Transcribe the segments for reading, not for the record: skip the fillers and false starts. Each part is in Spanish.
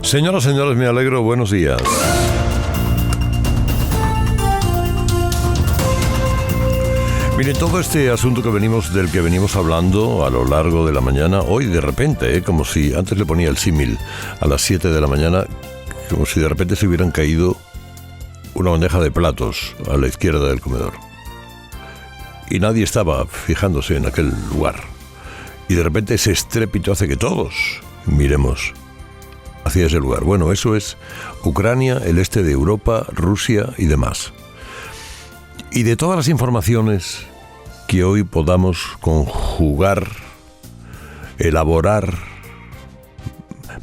Señoras, señores, me alegro. Buenos días. Miren, todo este asunto del que venimos hablando a lo largo de la mañana, hoy de repente, como si antes le ponía el símil a las 7 de la mañana, como si de repente se hubieran caído una bandeja de platos a la izquierda del comedor. Y nadie estaba fijándose en aquel lugar. Y de repente ese estrépito hace que todos miremos hacia ese lugar. Bueno, eso es Ucrania, el este de Europa, Rusia y demás. Y de todas las informaciones que hoy podamos conjugar, elaborar,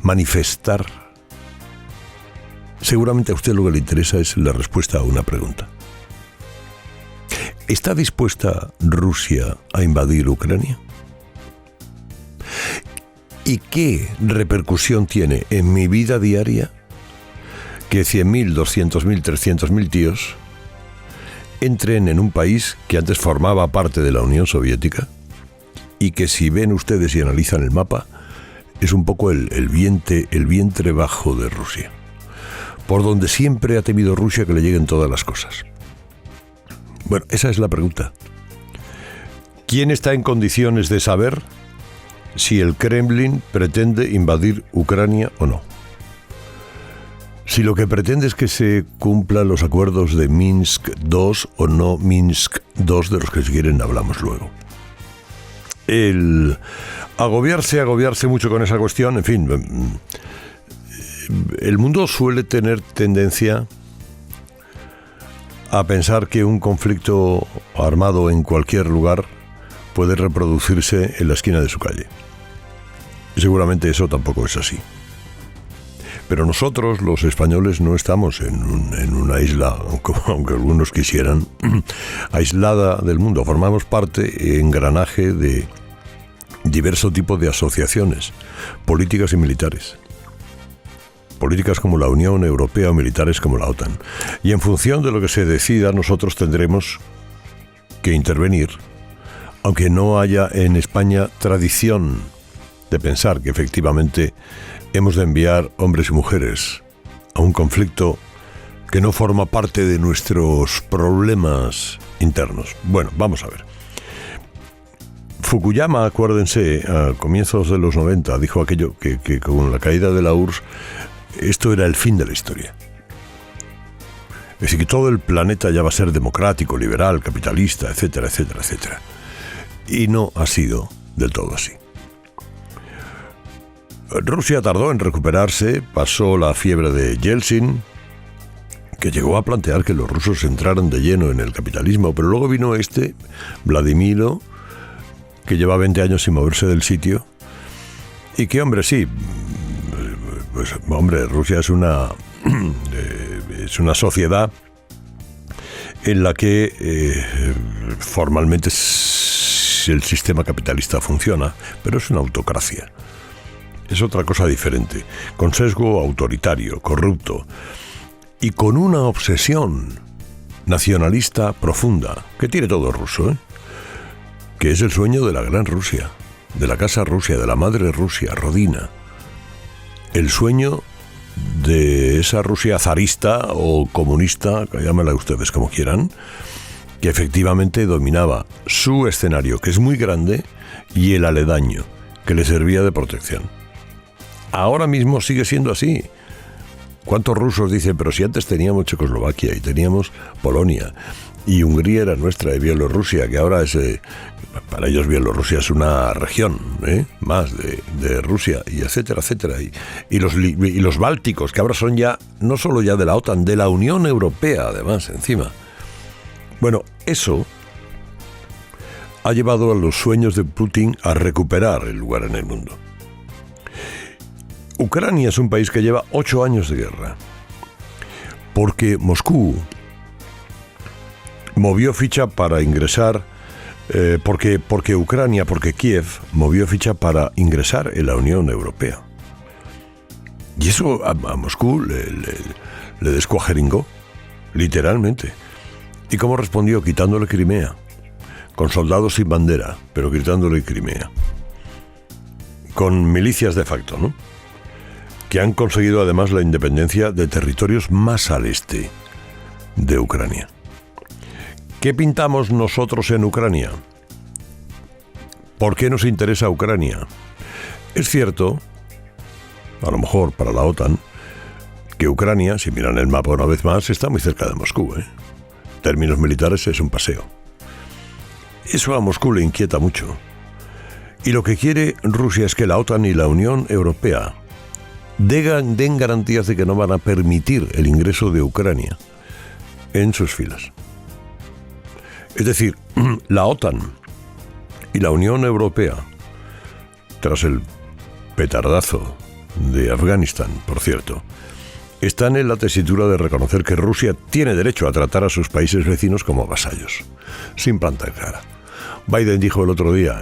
manifestar, seguramente a usted lo que le interesa es la respuesta a una pregunta. ¿Está dispuesta Rusia a invadir Ucrania? ¿Y qué repercusión tiene en mi vida diaria que 100.000, 200.000, 300.000 tíos entren en un país que antes formaba parte de la Unión Soviética y que, si ven ustedes y analizan el mapa, es un poco el vientre bajo de Rusia, por donde siempre ha temido Rusia que le lleguen todas las cosas? Bueno, esa es la pregunta. ¿Quién está en condiciones de saber si el Kremlin pretende invadir Ucrania o no? Si lo que pretende es que se cumplan los acuerdos de Minsk II o no Minsk II, de los que si quieren hablamos luego. El agobiarse mucho con esa cuestión, en fin, el mundo suele tener tendencia a pensar que un conflicto armado en cualquier lugar puede reproducirse en la esquina de su calle. Seguramente eso tampoco es así. Pero nosotros, los españoles, no estamos en una isla, aunque algunos quisieran, aislada del mundo. Formamos parte, engranaje de diverso tipo de asociaciones, políticas y militares. Políticas como la Unión Europea o militares como la OTAN. Y en función de lo que se decida, nosotros tendremos que intervenir, aunque no haya en España tradición de pensar que efectivamente hemos de enviar hombres y mujeres a un conflicto que no forma parte de nuestros problemas internos. Bueno, vamos a ver. Fukuyama, acuérdense, a comienzos de los 90, dijo aquello que con la caída de la URSS, esto era el fin de la historia. Es decir, que todo el planeta ya va a ser democrático, liberal, capitalista, etcétera, etcétera, etcétera. Y no ha sido del todo así. Rusia tardó en recuperarse, pasó la fiebre de Yeltsin, que llegó a plantear que los rusos entraran de lleno en el capitalismo, pero luego vino Vladimiro, que lleva 20 años sin moverse del sitio, y que, hombre, sí, pues, hombre, Rusia es una sociedad en la que formalmente el sistema capitalista funciona, pero es una autocracia. Es otra cosa diferente, con sesgo autoritario, corrupto y con una obsesión nacionalista profunda, que tiene todo ruso, que es el sueño de la gran Rusia, de la casa Rusia, de la madre Rusia, Rodina. El sueño de esa Rusia zarista o comunista, llámenla ustedes como quieran, que efectivamente dominaba su escenario, que es muy grande, y el aledaño, que le servía de protección. Ahora mismo sigue siendo así. ¿Cuántos rusos dicen, pero si antes teníamos Checoslovaquia y teníamos Polonia y Hungría era nuestra y Bielorrusia, que ahora es, para ellos Bielorrusia es una región más de Rusia, y etcétera, etcétera, y los bálticos, que ahora son ya, no solo ya de la OTAN, de la Unión Europea además, encima. Bueno, eso ha llevado a los sueños de Putin a recuperar el lugar en el mundo. Ucrania es un país que lleva 8 años de guerra, porque Moscú movió ficha para ingresar, porque Kiev movió ficha para ingresar en la Unión Europea. Y eso a Moscú le descuajeringó, literalmente. ¿Y cómo respondió? Quitándole Crimea, con soldados sin bandera, pero quitándole Crimea, con milicias de facto, ¿no? que han conseguido además la independencia de territorios más al este de Ucrania. ¿Qué pintamos nosotros en Ucrania? ¿Por qué nos interesa Ucrania? Es cierto, a lo mejor para la OTAN, que Ucrania, si miran el mapa una vez más, está muy cerca de Moscú, En términos militares es un paseo. Eso a Moscú le inquieta mucho. Y lo que quiere Rusia es que la OTAN y la Unión Europea den garantías de que no van a permitir el ingreso de Ucrania en sus filas. Es decir, la OTAN y la Unión Europea, tras el petardazo de Afganistán, por cierto, están en la tesitura de reconocer que Rusia tiene derecho a tratar a sus países vecinos como vasallos, sin plantar cara. Biden dijo el otro día,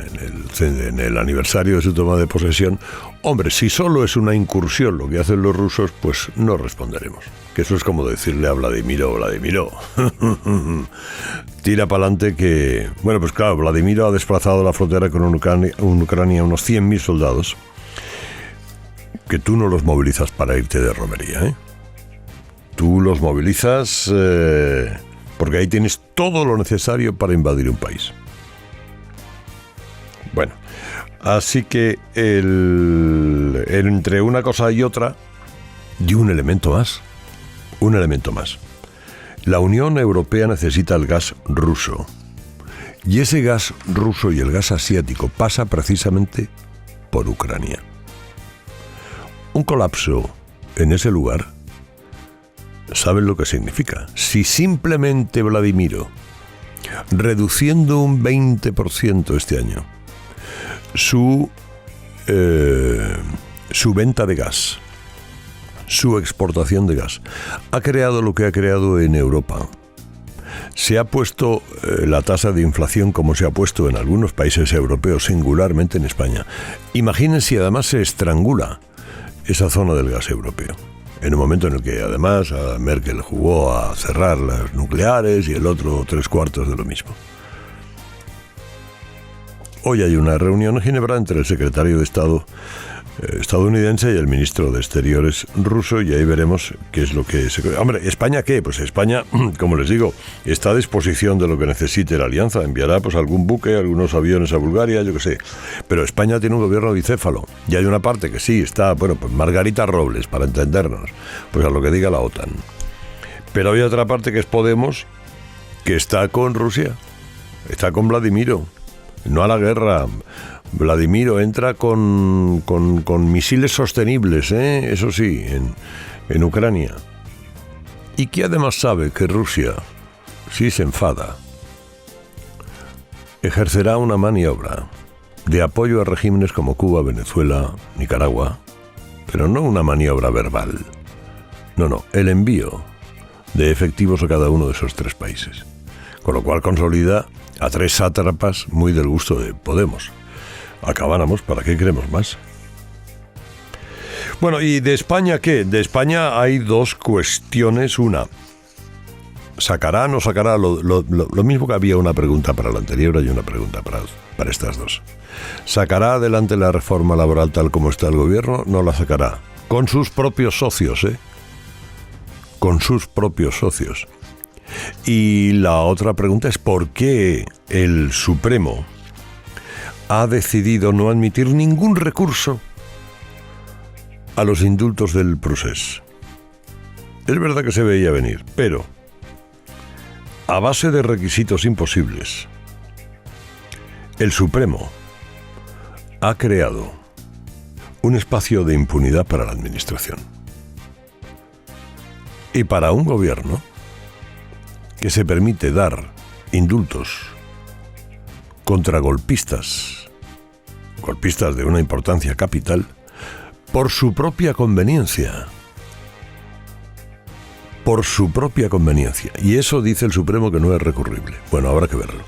en el aniversario de su toma de posesión, hombre, si solo es una incursión lo que hacen los rusos, pues no responderemos. Que eso es como decirle a Vladimiro, tira para adelante que... Bueno, pues claro, Vladimiro ha desplazado la frontera con Ucrania unos 100.000 soldados, que tú no los movilizas para irte de romería, Tú los movilizas porque ahí tienes todo lo necesario para invadir un país. Bueno, así que entre una cosa y otra, y un elemento más. La Unión Europea necesita el gas ruso. Y ese gas ruso y el gas asiático pasa precisamente por Ucrania. Un colapso en ese lugar, ¿saben lo que significa? Si simplemente Vladimiro, reduciendo un 20% este año, su venta de gas, su exportación de gas, ha creado lo que ha creado en Europa. Se ha puesto la tasa de inflación como se ha puesto en algunos países europeos, singularmente en España. Imaginen si además se estrangula esa zona del gas europeo, en un momento en el que además Merkel jugó a cerrar las nucleares y el otro 3/4 de lo mismo. Hoy hay una reunión en Ginebra entre el secretario de Estado estadounidense y el ministro de Exteriores ruso, y ahí veremos qué es lo que se... Hombre, ¿España qué? Pues España, como les digo, está a disposición de lo que necesite la alianza. Enviará pues algún buque, algunos aviones a Bulgaria, yo qué sé. Pero España tiene un gobierno bicéfalo. Y hay una parte que sí está, bueno, pues Margarita Robles, para entendernos, pues a lo que diga la OTAN. Pero hay otra parte que es Podemos, que está con Rusia, está con Vladimiro. No a la guerra. Vladimiro entra con misiles sostenibles, eso sí, en Ucrania. Y que además sabe que Rusia, si se enfada, ejercerá una maniobra de apoyo a regímenes como Cuba, Venezuela, Nicaragua, pero no una maniobra verbal. No, el envío de efectivos a cada uno de esos tres países. Con lo cual consolida a tres sátrapas muy del gusto de Podemos. Acabáramos, ¿para qué queremos más? Bueno, ¿y de España qué? De España hay dos cuestiones. Una, ¿sacará, no sacará? Lo mismo que había una pregunta para la anterior, hay una pregunta para estas dos. ¿Sacará adelante la reforma laboral tal como está el gobierno? No la sacará. Con sus propios socios, Con sus propios socios. Y la otra pregunta es ¿por qué el Supremo ha decidido no admitir ningún recurso a los indultos del procés? Es verdad que se veía venir, pero a base de requisitos imposibles, el Supremo ha creado un espacio de impunidad para la administración y para un gobierno que se permite dar indultos contra golpistas de una importancia capital, por su propia conveniencia. Por su propia conveniencia. Y eso dice el Supremo que no es recurrible. Bueno, habrá que verlo.